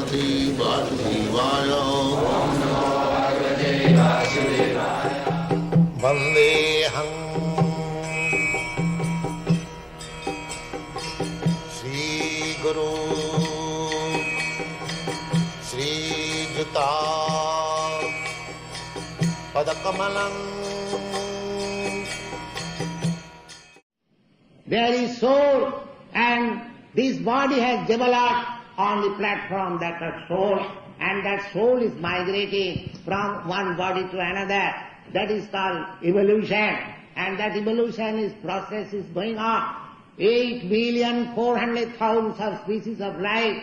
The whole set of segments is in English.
Bhagavate Vasudevaya. Vandeham Sri Guru Sri Juta Padakamalam. There is soul, and this body has developed on the platform that a soul, and that soul is migrating from one body to another. That is called evolution, and that evolution process is going on. 8,400,000 of species of life,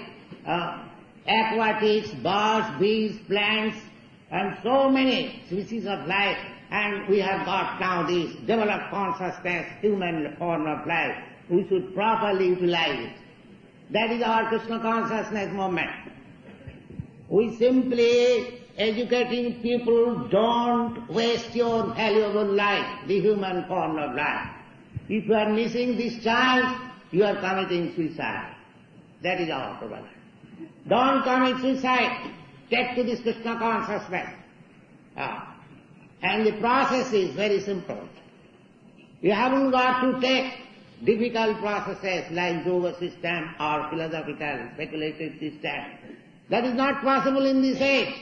aquatics, birds, beasts, plants, and so many species of life. And we have got now this developed consciousness, human form of life. We should properly utilize it. That is our Krishna consciousness movement. We simply educating people, don't waste your valuable life, the human form of life. If you are missing this chance, you are committing suicide. That is our problem. Don't commit suicide. Take to this Krishna consciousness. And the process is very simple. You haven't got to take difficult processes like yoga system or philosophical speculative system. That is not possible in this age.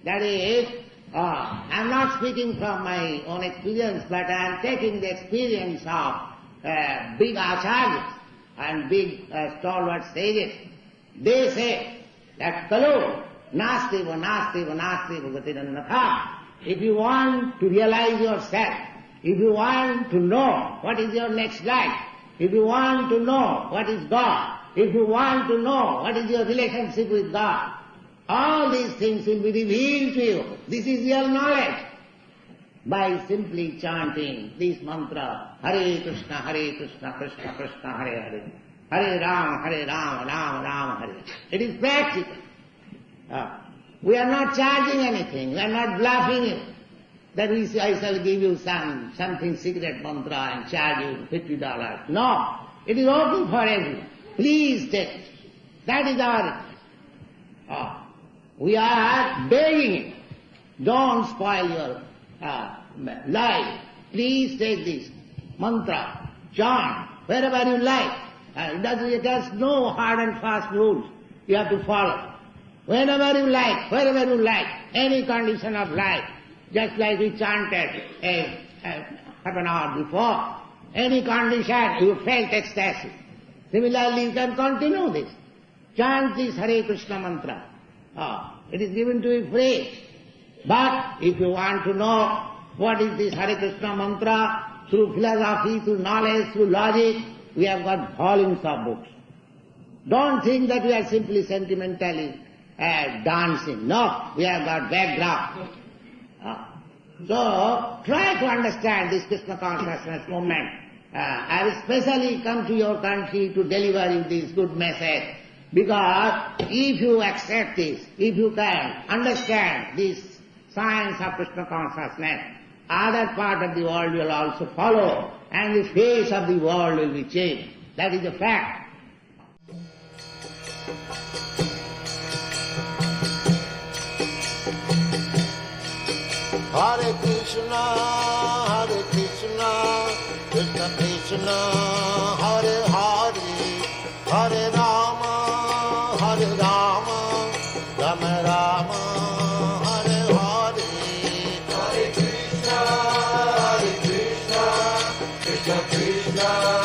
That is, I'm not speaking from my own experience, but I'm taking the experience of big acharyas and big stalwart sages. They say that kalu nastiva nastiva nastiva gatirannatha. If you want to realize yourself, if you want to know what is your next life, if you want to know what is God, if you want to know what is your relationship with God, all these things will be revealed to you. This is your knowledge. By simply chanting this mantra, Hare Krishna, Krishna Krishna, Hare Hare, Hare Rama, Rama Rama, Hare. It is practical. We are not charging anything, we are not bluffing you. That I shall give you something secret mantra and charge you $50. No, it is open for everyone. Please take it. That is our we are begging you. Don't spoil your life. Please take this mantra, chant, wherever you like. It has no hard and fast rules you have to follow. Whenever you like, wherever you like, any condition of life, just like we chanted half an hour before, any condition you felt ecstasy. Similarly, you can continue this. Chant this Hare Krishna mantra. It is given to you free. But if you want to know what is this Hare Krishna mantra, through philosophy, through knowledge, through logic, we have got volumes of books. Don't think that we are simply sentimentally dancing. No, we have got background. So, try to understand this Krishna consciousness movement. I have especially come to your country to deliver you this good message, because if you accept this, if you can understand this science of Krishna consciousness, other part of the world will also follow, and the face of the world will be changed. That is a fact. Hare Krishna, Krishna Krishna, Hare Hare, Hare Rama, Rama Rama, Hare Hare. Hare Krishna, Krishna Krishna.